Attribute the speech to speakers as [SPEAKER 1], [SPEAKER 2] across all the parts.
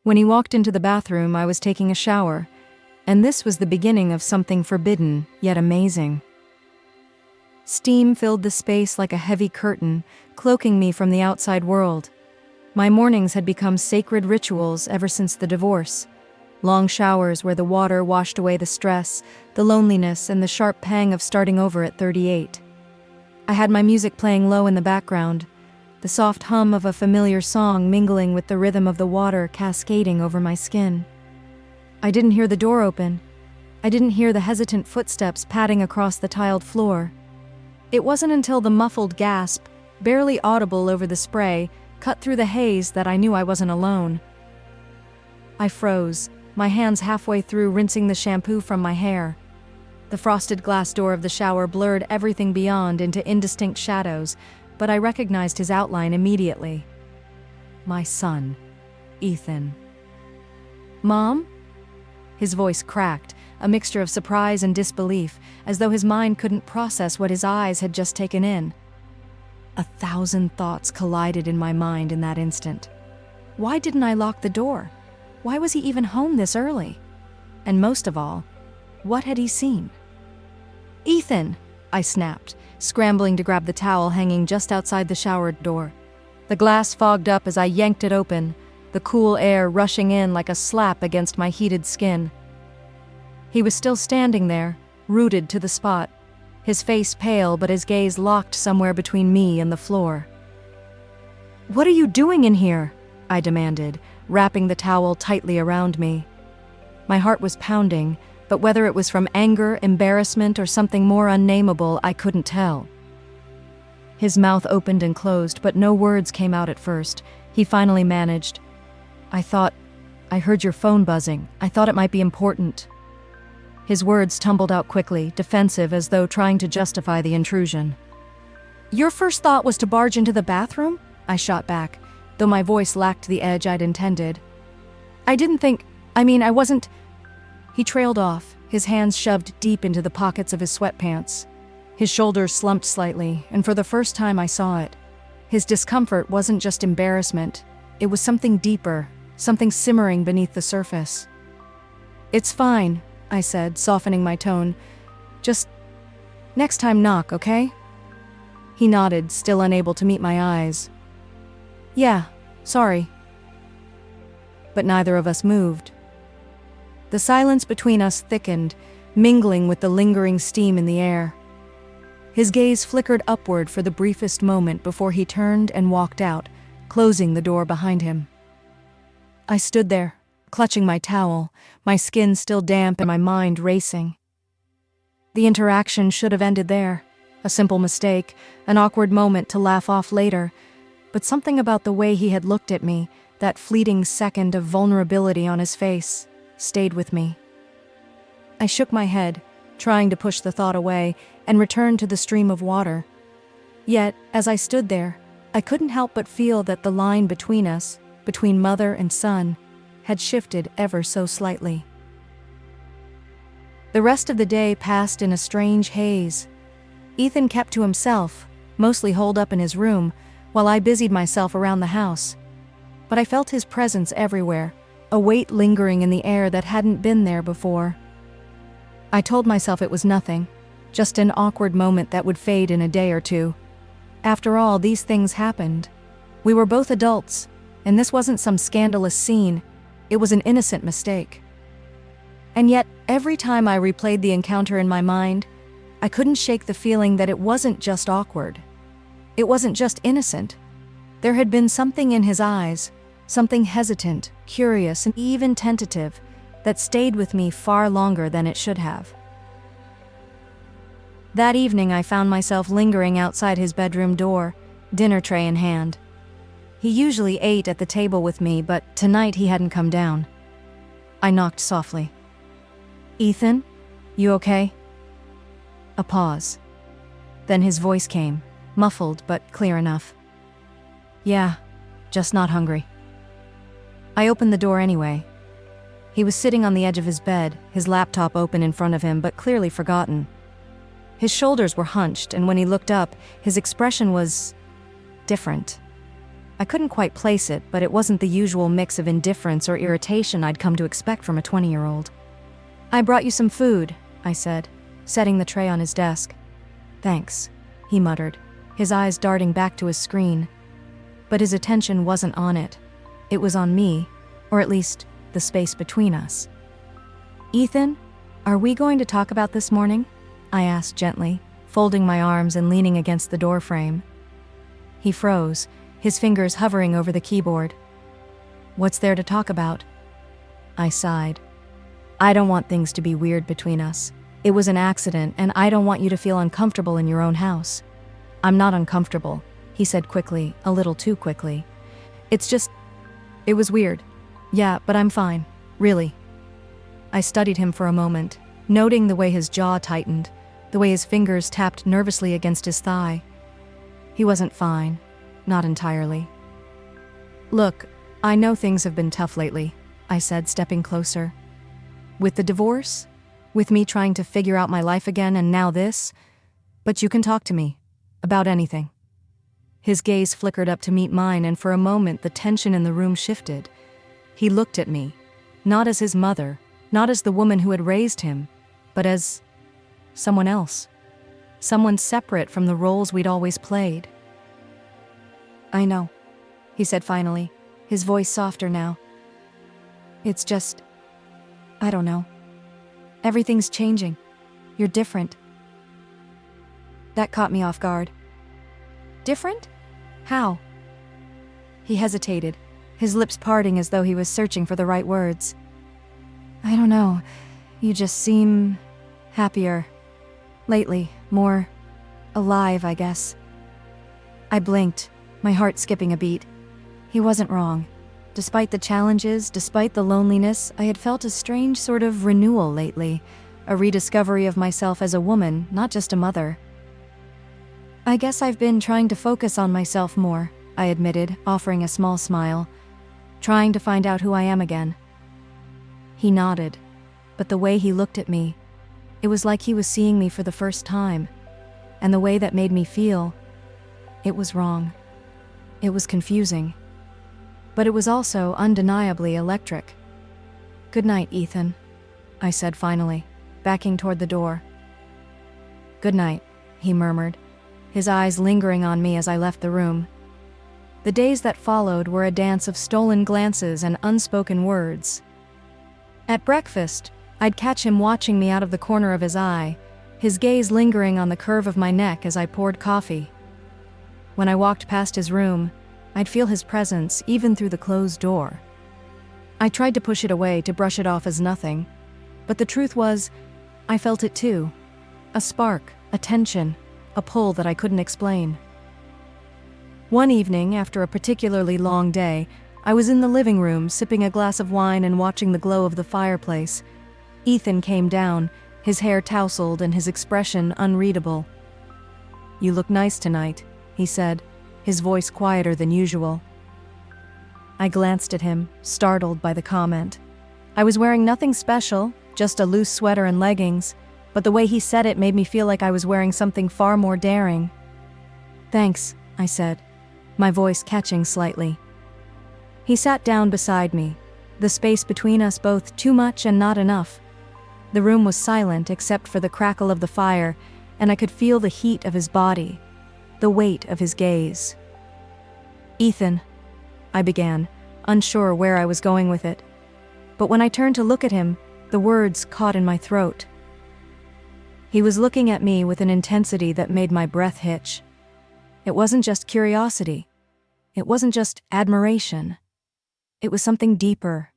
[SPEAKER 1] When he walked into the bathroom, I was taking a shower, and this was the beginning of something forbidden, yet amazing. Steam filled the space like a heavy curtain, cloaking me from the outside world. My mornings had become sacred rituals ever since the divorce. Long showers where the water washed away the stress, the loneliness, and the sharp pang of starting over at 38. I had my music playing low in the background, the soft hum of a familiar song mingling with the rhythm of the water cascading over my skin. I didn't hear the door open. I didn't hear the hesitant footsteps padding across the tiled floor. It wasn't until the muffled gasp, barely audible over the spray, cut through the haze that I knew I wasn't alone. I froze, my hands halfway through rinsing the shampoo from my hair. The frosted glass door of the shower blurred everything beyond into indistinct shadows, but I recognized his outline immediately. My son, Ethan. "Mom?" His voice cracked, a mixture of surprise and disbelief, as though his mind couldn't process what his eyes had just taken in. 1,000 thoughts collided in my mind in that instant. Why didn't I lock the door? Why was he even home this early? And most of all, what had he seen? "Ethan!" I snapped, scrambling to grab the towel hanging just outside the shower door. The glass fogged up as I yanked it open, the cool air rushing in like a slap against my heated skin. He was still standing there, rooted to the spot, his face pale but his gaze locked somewhere between me and the floor. "What are you doing in here?" I demanded, wrapping the towel tightly around me. My heart was pounding, but whether it was from anger, embarrassment, or something more unnameable, I couldn't tell. His mouth opened and closed, but no words came out at first. He finally managed, I heard your phone buzzing. I thought it might be important." His words tumbled out quickly, defensive as though trying to justify the intrusion. "Your first thought was to barge into the bathroom?" I shot back, though my voice lacked the edge I'd intended. I wasn't." He trailed off, his hands shoved deep into the pockets of his sweatpants. His shoulders slumped slightly, and for the first time I saw it. His discomfort wasn't just embarrassment, it was something deeper, something simmering beneath the surface. "It's fine," I said, softening my tone. "Just next time knock, okay?" He nodded, still unable to meet my eyes. "Yeah, sorry." But neither of us moved. The silence between us thickened, mingling with the lingering steam in the air. His gaze flickered upward for the briefest moment before he turned and walked out, closing the door behind him. I stood there, clutching my towel, my skin still damp and my mind racing. The interaction should have ended there, a simple mistake, an awkward moment to laugh off later, but something about the way he had looked at me, that fleeting second of vulnerability on his face, stayed with me. I shook my head, trying to push the thought away, and returned to the stream of water. Yet, as I stood there, I couldn't help but feel that the line between us, between mother and son, had shifted ever so slightly. The rest of the day passed in a strange haze. Ethan kept to himself, mostly holed up in his room, while I busied myself around the house. But I felt his presence everywhere, a weight lingering in the air that hadn't been there before. I told myself it was nothing, just an awkward moment that would fade in a day or two. After all, these things happened. We were both adults, and this wasn't some scandalous scene, it was an innocent mistake. And yet, every time I replayed the encounter in my mind, I couldn't shake the feeling that it wasn't just awkward. It wasn't just innocent. There had been something in his eyes, something hesitant, curious, and even tentative, that stayed with me far longer than it should have. That evening I found myself lingering outside his bedroom door, dinner tray in hand. He usually ate at the table with me, but tonight he hadn't come down. I knocked softly. "Ethan, you okay?" A pause. Then his voice came, muffled but clear enough. "Yeah, just not hungry." I opened the door anyway. He was sitting on the edge of his bed, his laptop open in front of him, but clearly forgotten. His shoulders were hunched, and when he looked up, his expression was different. I couldn't quite place it, but it wasn't the usual mix of indifference or irritation I'd come to expect from a 20-year-old. "I brought you some food," I said, setting the tray on his desk. "Thanks," he muttered, his eyes darting back to his screen. But his attention wasn't on it. It was on me, or at least the space between us. "Ethan, are we going to talk about this morning?" I asked gently, folding my arms and leaning against the doorframe. He froze, his fingers hovering over the keyboard. "What's there to talk about?" I sighed. "I don't want things to be weird between us. It was an accident, and I don't want you to feel uncomfortable in your own house." "I'm not uncomfortable," he said quickly, a little too quickly. It was weird. Yeah, but I'm fine, really." I studied him for a moment, noting the way his jaw tightened, the way his fingers tapped nervously against his thigh. He wasn't fine, not entirely. "Look, I know things have been tough lately," I said, stepping closer. "With the divorce, with me trying to figure out my life again, and now this. But you can talk to me about anything." His gaze flickered up to meet mine, and for a moment the tension in the room shifted. He looked at me, not as his mother, not as the woman who had raised him, but as someone else. Someone separate from the roles we'd always played. "I know," he said finally, his voice softer now. "It's just, I don't know. Everything's changing. You're different." That caught me off guard. "Different? How?" He hesitated, his lips parting as though he was searching for the right words. "I don't know. You just seem happier. Lately, more alive, I guess." I blinked, my heart skipping a beat. He wasn't wrong. Despite the challenges, despite the loneliness, I had felt a strange sort of renewal lately, a rediscovery of myself as a woman, not just a mother. "I guess I've been trying to focus on myself more," I admitted, offering a small smile. "Trying to find out who I am again." He nodded, but the way he looked at me, it was like he was seeing me for the first time, and the way that made me feel, it was wrong. It was confusing. But it was also undeniably electric. "Good night, Ethan," I said finally, backing toward the door. "Good night," he murmured, his eyes lingering on me as I left the room. The days that followed were a dance of stolen glances and unspoken words. At breakfast, I'd catch him watching me out of the corner of his eye, his gaze lingering on the curve of my neck as I poured coffee. When I walked past his room, I'd feel his presence even through the closed door. I tried to push it away, to brush it off as nothing, but the truth was, I felt it too. A spark, a tension, a pull that I couldn't explain. One evening, after a particularly long day, I was in the living room sipping a glass of wine and watching the glow of the fireplace. Ethan came down, his hair tousled and his expression unreadable. "You look nice tonight," he said, his voice quieter than usual. I glanced at him, startled by the comment. I was wearing nothing special, just a loose sweater and leggings, but the way he said it made me feel like I was wearing something far more daring. "Thanks," I said, my voice catching slightly. He sat down beside me, the space between us both too much and not enough. The room was silent except for the crackle of the fire, and I could feel the heat of his body, the weight of his gaze. "Ethan," I began, unsure where I was going with it. But when I turned to look at him, the words caught in my throat. He was looking at me with an intensity that made my breath hitch. It wasn't just curiosity. It wasn't just admiration. It was something deeper,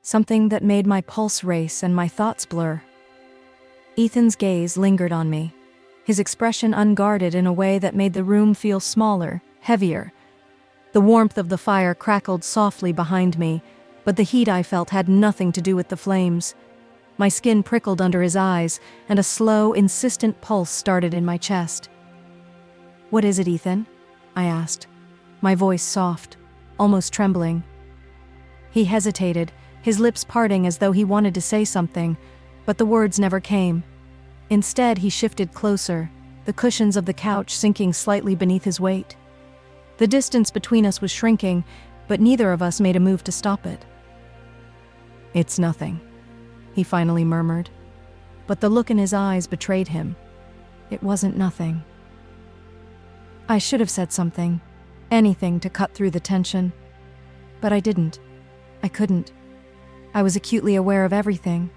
[SPEAKER 1] something that made my pulse race and my thoughts blur. Ethan's gaze lingered on me, his expression unguarded in a way that made the room feel smaller, heavier. The warmth of the fire crackled softly behind me, but the heat I felt had nothing to do with the flames. My skin prickled under his eyes, and a slow, insistent pulse started in my chest. "What is it, Ethan?" I asked, my voice soft, almost trembling. He hesitated, his lips parting as though he wanted to say something, but the words never came. Instead, he shifted closer, the cushions of the couch sinking slightly beneath his weight. The distance between us was shrinking, but neither of us made a move to stop it. "It's nothing," he finally murmured, but the look in his eyes betrayed him. It wasn't nothing. I should have said something, anything to cut through the tension, but I didn't. I couldn't. I was acutely aware of everything.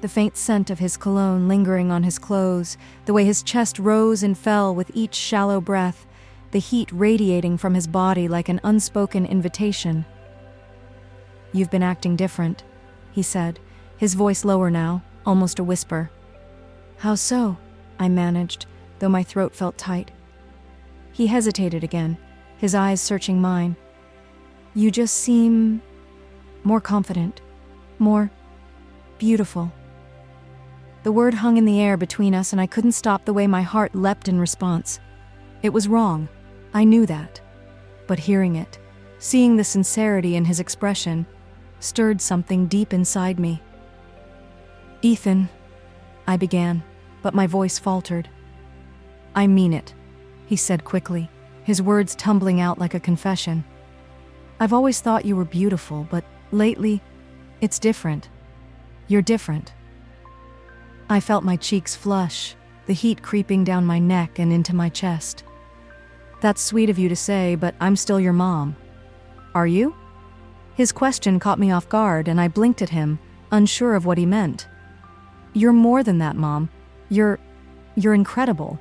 [SPEAKER 1] The faint scent of his cologne lingering on his clothes, the way his chest rose and fell with each shallow breath, the heat radiating from his body like an unspoken invitation. "You've been acting different," he said, his voice lower now, almost a whisper. "How so?" I managed, though my throat felt tight. He hesitated again, his eyes searching mine. "You just seem more confident, more beautiful." The word hung in the air between us, and I couldn't stop the way my heart leapt in response. It was wrong. I knew that. But hearing it, seeing the sincerity in his expression, stirred something deep inside me. "Ethan," I began, but my voice faltered. "I mean it," he said quickly, his words tumbling out like a confession. "I've always thought you were beautiful, but lately, it's different. You're different." I felt my cheeks flush, the heat creeping down my neck and into my chest. "That's sweet of you to say, but I'm still your mom." "Are you?" His question caught me off guard, and I blinked at him, unsure of what he meant. "You're more than that, Mom. You're incredible.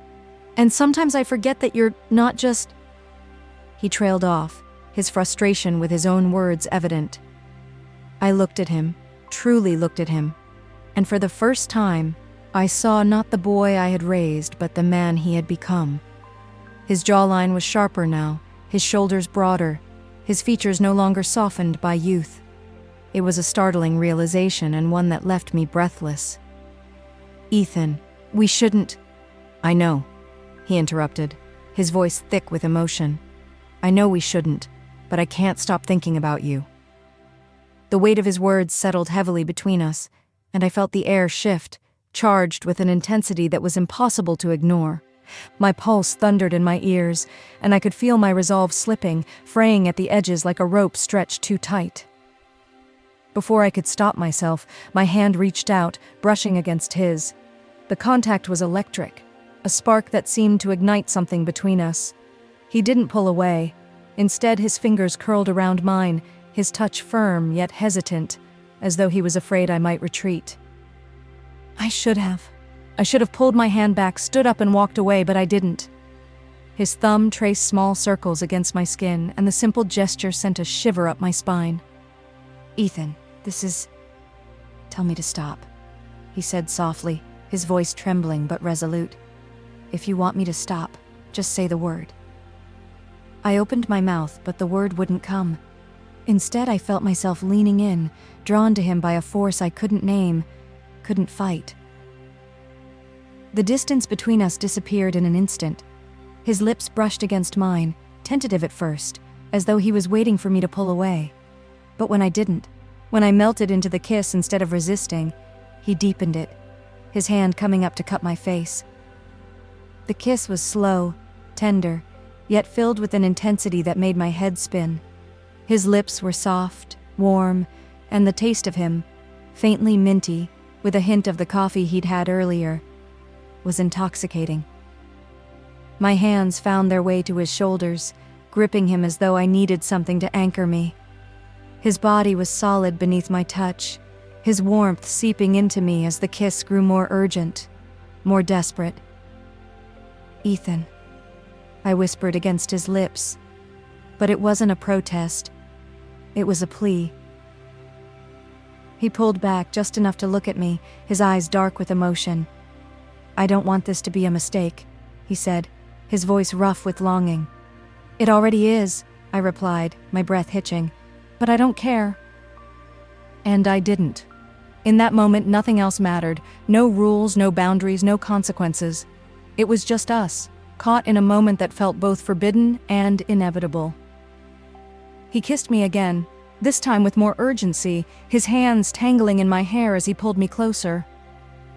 [SPEAKER 1] And sometimes I forget that you're not just—" He trailed off, his frustration with his own words evident. I looked at him, truly looked at him, and for the first time, I saw not the boy I had raised, but the man he had become. His jawline was sharper now, his shoulders broader, his features no longer softened by youth. It was a startling realization, and one that left me breathless. "Ethan, we shouldn't—" "I know," he interrupted, his voice thick with emotion. "I know we shouldn't, but I can't stop thinking about you." The weight of his words settled heavily between us, and I felt the air shift, charged with an intensity that was impossible to ignore. My pulse thundered in my ears, and I could feel my resolve slipping, fraying at the edges like a rope stretched too tight. Before I could stop myself, my hand reached out, brushing against his. The contact was electric, a spark that seemed to ignite something between us. He didn't pull away. Instead, his fingers curled around mine, his touch firm yet hesitant, as though he was afraid I might retreat. I should have pulled my hand back, stood up and walked away, but I didn't. His thumb traced small circles against my skin, and the simple gesture sent a shiver up my spine. "Ethan, tell me to stop," he said softly, his voice trembling but resolute. "If you want me to stop, just say the word." I opened my mouth, but the word wouldn't come. Instead, I felt myself leaning in, drawn to him by a force I couldn't name, couldn't fight. The distance between us disappeared in an instant. His lips brushed against mine, tentative at first, as though he was waiting for me to pull away. But when I didn't, when I melted into the kiss instead of resisting, he deepened it, his hand coming up to cut my face. The kiss was slow, tender, yet filled with an intensity that made my head spin. His lips were soft, warm, and the taste of him, faintly minty, with a hint of the coffee he'd had earlier, was intoxicating. My hands found their way to his shoulders, gripping him as though I needed something to anchor me. His body was solid beneath my touch, his warmth seeping into me as the kiss grew more urgent, more desperate. "Ethan," I whispered against his lips, but it wasn't a protest. It was a plea. He pulled back just enough to look at me, his eyes dark with emotion. "I don't want this to be a mistake," he said, his voice rough with longing. "It already is," I replied, my breath hitching, "but I don't care." And I didn't. In that moment, nothing else mattered. No rules, no boundaries, no consequences. It was just us, caught in a moment that felt both forbidden and inevitable. He kissed me again, this time with more urgency, his hands tangling in my hair as he pulled me closer.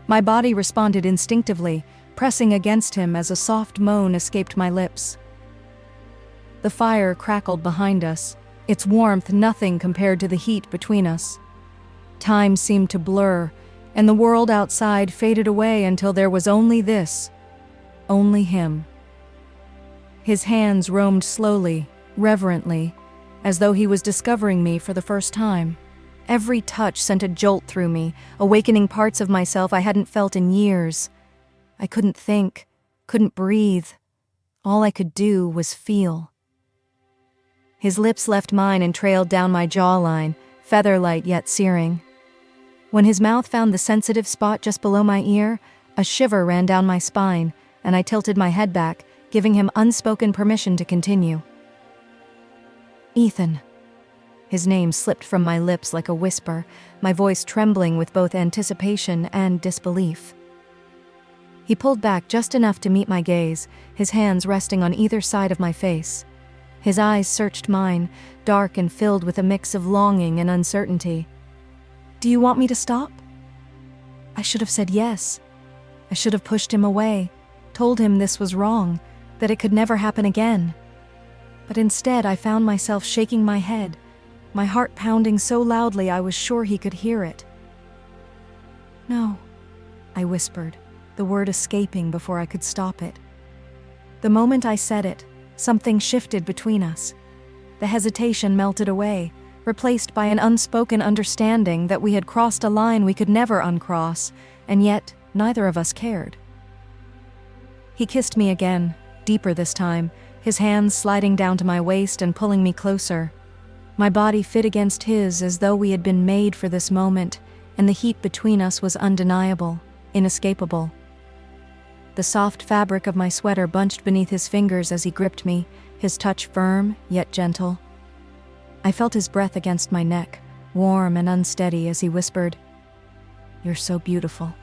[SPEAKER 1] My body responded instinctively, pressing against him as a soft moan escaped my lips. The fire crackled behind us, its warmth nothing compared to the heat between us. Time seemed to blur, and the world outside faded away until there was only this, only him. His hands roamed slowly, reverently, as though he was discovering me for the first time. Every touch sent a jolt through me, awakening parts of myself I hadn't felt in years. I couldn't think, couldn't breathe. All I could do was feel. His lips left mine and trailed down my jawline, feather-light yet searing. When his mouth found the sensitive spot just below my ear, a shiver ran down my spine, and I tilted my head back, giving him unspoken permission to continue. Ethan. His name slipped from my lips like a whisper, my voice trembling with both anticipation and disbelief. He pulled back just enough to meet my gaze, his hands resting on either side of my face. His eyes searched mine, dark and filled with a mix of longing and uncertainty. "Do you want me to stop?" I should have said yes. I should have pushed him away, told him this was wrong, that it could never happen again. But instead I found myself shaking my head, my heart pounding so loudly I was sure he could hear it. "No," I whispered, the word escaping before I could stop it. The moment I said it, something shifted between us. The hesitation melted away, replaced by an unspoken understanding that we had crossed a line we could never uncross, and yet neither of us cared. He kissed me again, deeper this time, his hands sliding down to my waist and pulling me closer. My body fit against his as though we had been made for this moment, and the heat between us was undeniable, inescapable. The soft fabric of my sweater bunched beneath his fingers as he gripped me, his touch firm yet gentle. I felt his breath against my neck, warm and unsteady as he whispered, "You're so beautiful."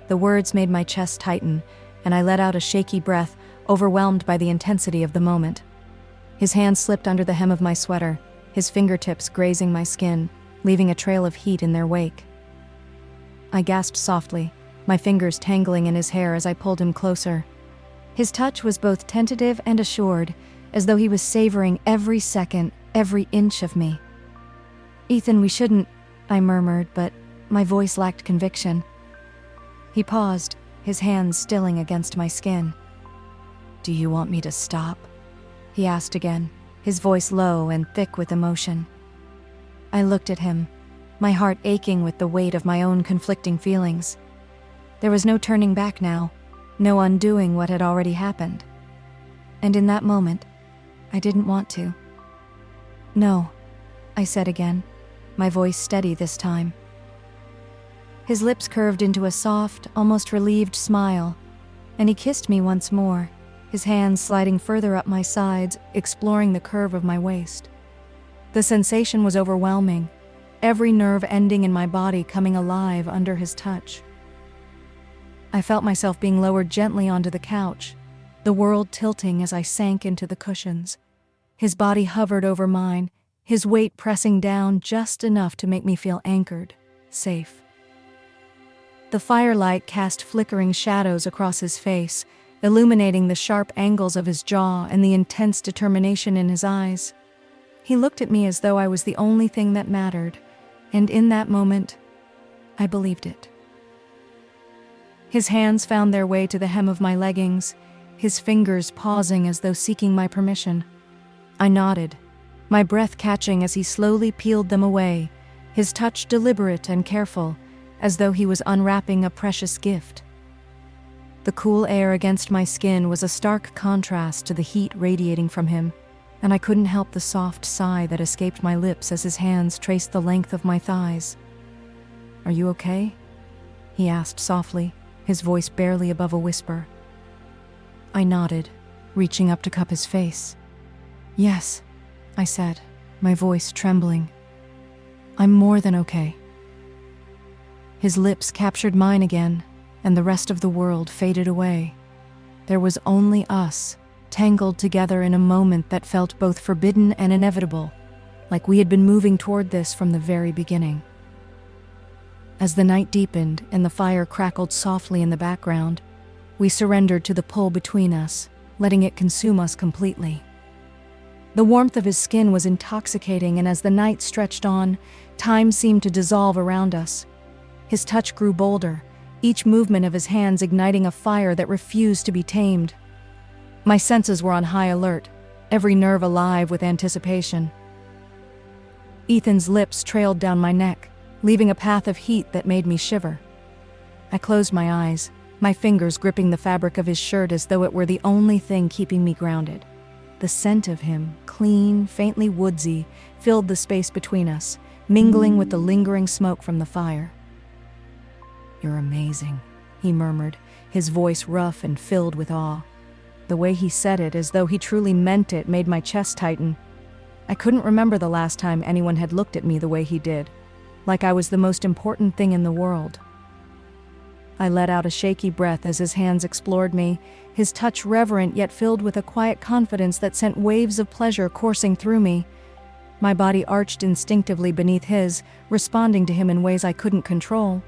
[SPEAKER 1] The words made my chest tighten, and I let out a shaky breath, overwhelmed by the intensity of the moment. His hand slipped under the hem of my sweater, his fingertips grazing my skin, leaving a trail of heat in their wake. I gasped softly, my fingers tangling in his hair as I pulled him closer. His touch was both tentative and assured, as though he was savoring every second, every inch of me. "Ethan, we shouldn't," I murmured, but my voice lacked conviction. He paused, his hands stilling against my skin. "Do you want me to stop?" he asked again, his voice low and thick with emotion. I looked at him, my heart aching with the weight of my own conflicting feelings. There was no turning back now, no undoing what had already happened. And in that moment, I didn't want to. "No," I said again, my voice steady this time. His lips curved into a soft, almost relieved smile, and he kissed me once more, his hands sliding further up my sides, exploring the curve of my waist. The sensation was overwhelming, every nerve ending in my body coming alive under his touch. I felt myself being lowered gently onto the couch, the world tilting as I sank into the cushions. His body hovered over mine, his weight pressing down just enough to make me feel anchored, safe. The firelight cast flickering shadows across his face, illuminating the sharp angles of his jaw and the intense determination in his eyes. He looked at me as though I was the only thing that mattered, and in that moment, I believed it. His hands found their way to the hem of my leggings, his fingers pausing as though seeking my permission. I nodded, my breath catching as he slowly peeled them away, his touch deliberate and careful, as though he was unwrapping a precious gift. The cool air against my skin was a stark contrast to the heat radiating from him, and I couldn't help the soft sigh that escaped my lips as his hands traced the length of my thighs. "Are you okay?" he asked softly, his voice barely above a whisper. I nodded, reaching up to cup his face. "Yes," I said, my voice trembling. "I'm more than okay." His lips captured mine again, and the rest of the world faded away. There was only us, tangled together in a moment that felt both forbidden and inevitable, like we had been moving toward this from the very beginning. As the night deepened and the fire crackled softly in the background, we surrendered to the pull between us, letting it consume us completely. The warmth of his skin was intoxicating, and as the night stretched on, time seemed to dissolve around us. His touch grew bolder, each movement of his hands igniting a fire that refused to be tamed. My senses were on high alert, every nerve alive with anticipation. Ethan's lips trailed down my neck, leaving a path of heat that made me shiver. I closed my eyes, my fingers gripping the fabric of his shirt as though it were the only thing keeping me grounded. The scent of him, clean, faintly woodsy, filled the space between us, mingling with the lingering smoke from the fire. "You're amazing," he murmured, his voice rough and filled with awe. The way he said it, as though he truly meant it, made my chest tighten. I couldn't remember the last time anyone had looked at me the way he did, like I was the most important thing in the world. I let out a shaky breath as his hands explored me, his touch reverent yet filled with a quiet confidence that sent waves of pleasure coursing through me. My body arched instinctively beneath his, responding to him in ways I couldn't control.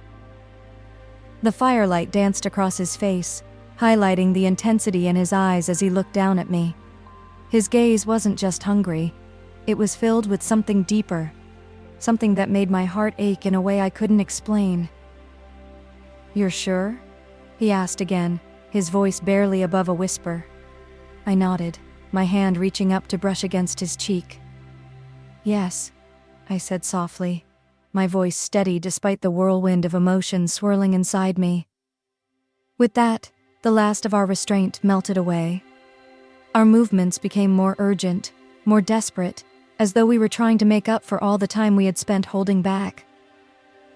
[SPEAKER 1] The firelight danced across his face, highlighting the intensity in his eyes as he looked down at me. His gaze wasn't just hungry, it was filled with something deeper, something that made my heart ache in a way I couldn't explain. "You're sure?" he asked again, his voice barely above a whisper. I nodded, my hand reaching up to brush against his cheek. "Yes," I said softly, my voice steady despite the whirlwind of emotion swirling inside me. With that, the last of our restraint melted away. Our movements became more urgent, more desperate, as though we were trying to make up for all the time we had spent holding back.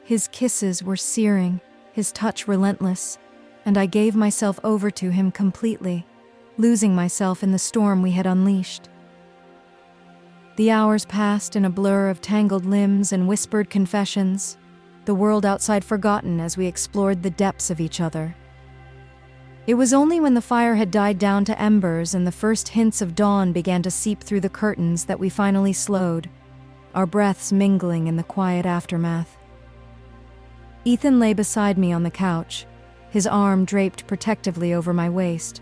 [SPEAKER 1] His kisses were searing, his touch relentless, and I gave myself over to him completely, losing myself in the storm we had unleashed. The hours passed in a blur of tangled limbs and whispered confessions, the world outside forgotten as we explored the depths of each other. It was only when the fire had died down to embers and the first hints of dawn began to seep through the curtains that we finally slowed, our breaths mingling in the quiet aftermath. Ethan lay beside me on the couch, his arm draped protectively over my waist.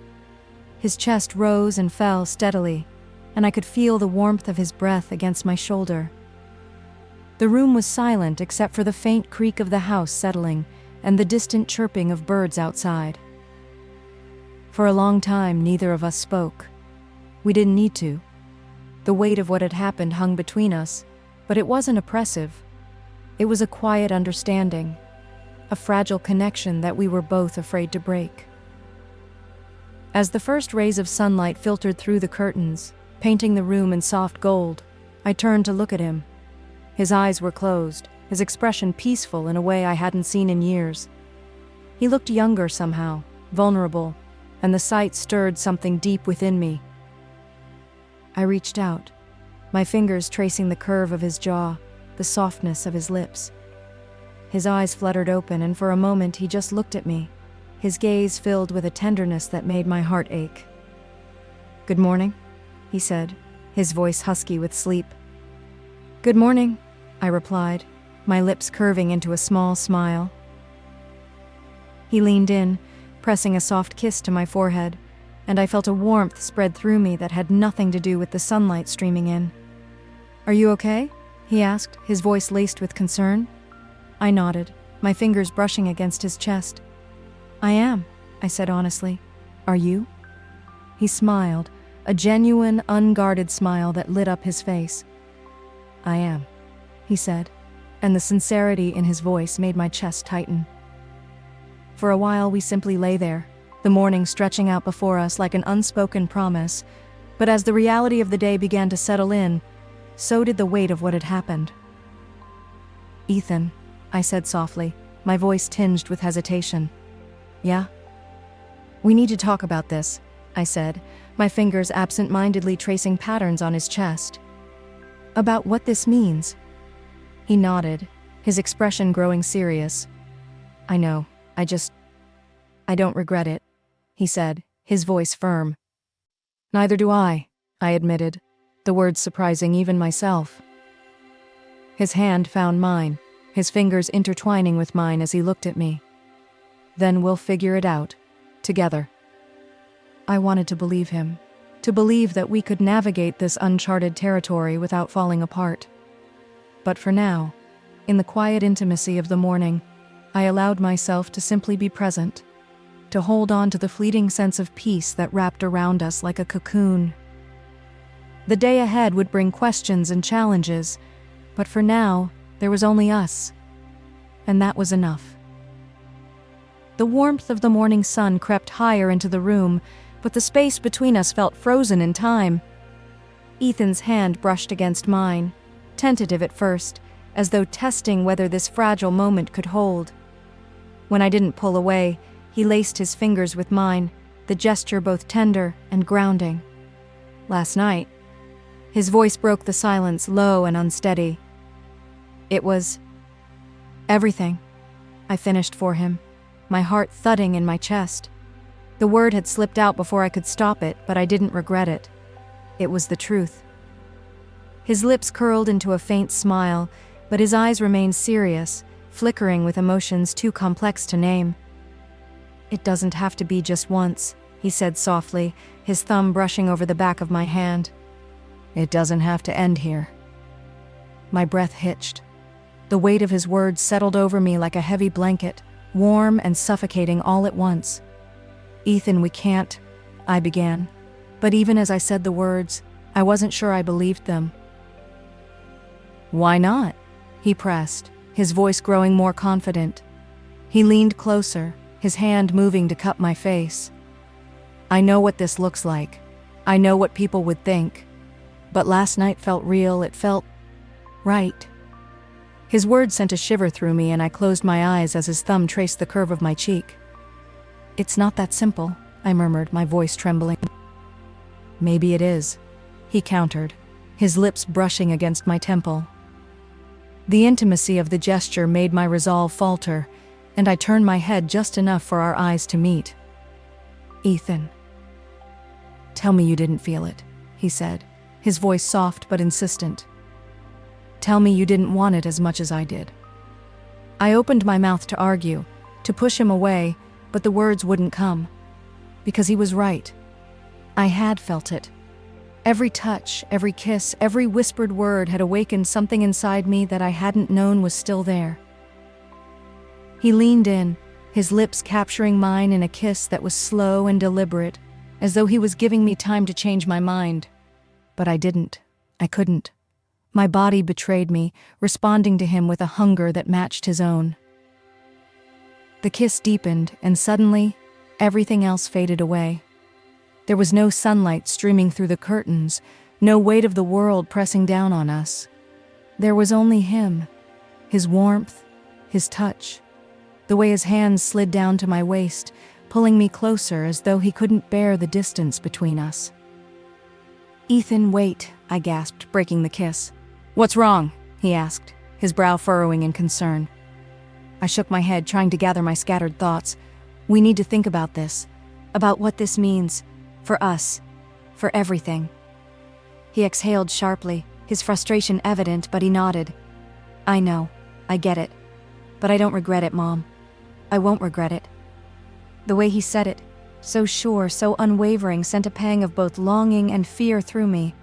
[SPEAKER 1] His chest rose and fell steadily, and I could feel the warmth of his breath against my shoulder. The room was silent except for the faint creak of the house settling and the distant chirping of birds outside. For a long time, neither of us spoke. We didn't need to. The weight of what had happened hung between us, but it wasn't oppressive. It was a quiet understanding, a fragile connection that we were both afraid to break. As the first rays of sunlight filtered through the curtains, painting the room in soft gold, I turned to look at him. His eyes were closed, his expression peaceful in a way I hadn't seen in years. He looked younger somehow, vulnerable, and the sight stirred something deep within me. I reached out, my fingers tracing the curve of his jaw, the softness of his lips. His eyes fluttered open, and for a moment he just looked at me, his gaze filled with a tenderness that made my heart ache. "Good morning," he said, his voice husky with sleep. "Good morning," I replied, my lips curving into a small smile. He leaned in, pressing a soft kiss to my forehead, and I felt a warmth spread through me that had nothing to do with the sunlight streaming in. "Are you okay?" he asked, his voice laced with concern. I nodded, my fingers brushing against his chest. "I am," I said honestly. "Are you?" He smiled, a genuine, unguarded smile that lit up his face. "I am," he said, and the sincerity in his voice made my chest tighten. For a while we simply lay there, the morning stretching out before us like an unspoken promise, but as the reality of the day began to settle in, so did the weight of what had happened. "Ethan," I said softly, my voice tinged with hesitation. "Yeah?" "We need to talk about this," I said, my fingers absent-mindedly tracing patterns on his chest. "About what this means." He nodded, his expression growing serious. "I know. I don't regret it," he said, his voice firm. "Neither do I admitted, the words surprising even myself. His hand found mine, his fingers intertwining with mine as he looked at me. "Then we'll figure it out, together." I wanted to believe him, to believe that we could navigate this uncharted territory without falling apart. But for now, in the quiet intimacy of the morning, I allowed myself to simply be present, to hold on to the fleeting sense of peace that wrapped around us like a cocoon. The day ahead would bring questions and challenges, but for now, there was only us, and that was enough. The warmth of the morning sun crept higher into the room, but the space between us felt frozen in time. Ethan's hand brushed against mine, tentative at first, as though testing whether this fragile moment could hold. When I didn't pull away, he laced his fingers with mine, the gesture both tender and grounding. Last night, his voice broke the silence, low and unsteady. It was everything, I finished for him, my heart thudding in my chest. The word had slipped out before I could stop it, but I didn't regret it. It was the truth. His lips curled into a faint smile, but his eyes remained serious, flickering with emotions too complex to name. "It doesn't have to be just once," he said softly, his thumb brushing over the back of my hand. "It doesn't have to end here." My breath hitched. The weight of his words settled over me like a heavy blanket, warm and suffocating all at once. "Ethan, we can't," I began. But even as I said the words, I wasn't sure I believed them. "Why not?" he pressed, his voice growing more confident. He leaned closer, his hand moving to cup my face. "I know what this looks like. I know what people would think. But last night felt real, it felt right." His words sent a shiver through me, and I closed my eyes as his thumb traced the curve of my cheek. "It's not that simple," I murmured, my voice trembling. "Maybe it is," he countered, his lips brushing against my temple. The intimacy of the gesture made my resolve falter, and I turned my head just enough for our eyes to meet. "Ethan, tell me you didn't feel it," he said, his voice soft but insistent. "Tell me you didn't want it as much as I did." I opened my mouth to argue, to push him away, but the words wouldn't come. Because he was right. I had felt it. Every touch, every kiss, every whispered word had awakened something inside me that I hadn't known was still there. He leaned in, his lips capturing mine in a kiss that was slow and deliberate, as though he was giving me time to change my mind. But I didn't. I couldn't. My body betrayed me, responding to him with a hunger that matched his own. The kiss deepened, and suddenly, everything else faded away. There was no sunlight streaming through the curtains, no weight of the world pressing down on us. There was only him, his warmth, his touch, the way his hands slid down to my waist, pulling me closer as though he couldn't bear the distance between us. "Ethan, wait," I gasped, breaking the kiss. "What's wrong?" he asked, his brow furrowing in concern. I shook my head, trying to gather my scattered thoughts. "We need to think about this, about what this means, for us, for everything." He exhaled sharply, his frustration evident, but he nodded. "I know, I get it, but I don't regret it, Mom. I won't regret it." The way he said it, so sure, so unwavering, sent a pang of both longing and fear through me.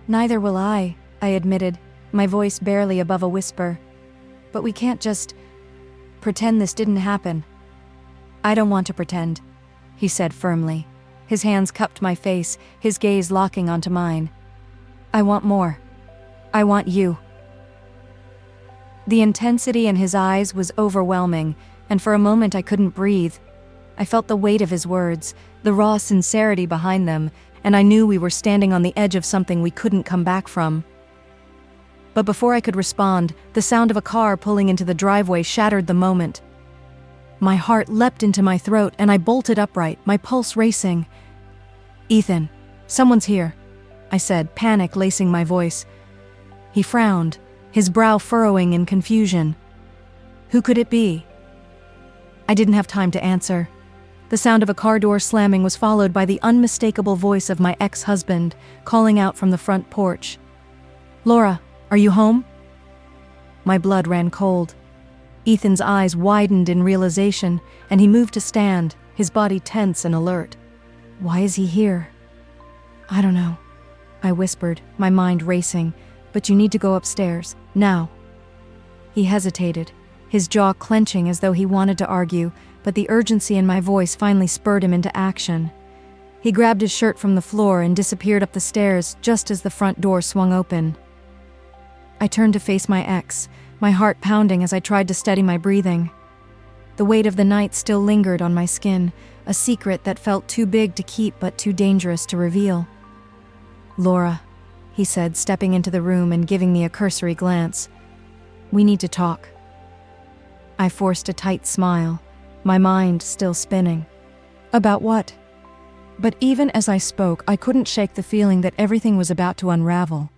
[SPEAKER 1] "Neither will I admitted, my voice barely above a whisper. "But we can't just pretend this didn't happen." "I don't want to pretend," he said firmly. His hands cupped my face, his gaze locking onto mine. "I want more. I want you." The intensity in his eyes was overwhelming, and for a moment I couldn't breathe. I felt the weight of his words, the raw sincerity behind them, and I knew we were standing on the edge of something we couldn't come back from. But before I could respond, the sound of a car pulling into the driveway shattered the moment. My heart leapt into my throat, and I bolted upright, my pulse racing. "Ethan, someone's here," I said, panic lacing my voice. He frowned, his brow furrowing in confusion. Who could it be? I didn't have time to answer. The sound of a car door slamming was followed by the unmistakable voice of my ex-husband, calling out from the front porch. "Laura, are you home?" My blood ran cold. Ethan's eyes widened in realization, and he moved to stand, his body tense and alert. Why is he here? I don't know, I whispered, my mind racing, but you need to go upstairs, now. He hesitated, his jaw clenching as though he wanted to argue, but the urgency in my voice finally spurred him into action. He grabbed his shirt from the floor and disappeared up the stairs just as the front door swung open. I turned to face my ex, my heart pounding as I tried to steady my breathing. The weight of the night still lingered on my skin, a secret that felt too big to keep but too dangerous to reveal. Laura, he said, stepping into the room and giving me a cursory glance. We need to talk. I forced a tight smile, my mind still spinning. About what? But even as I spoke, I couldn't shake the feeling that everything was about to unravel.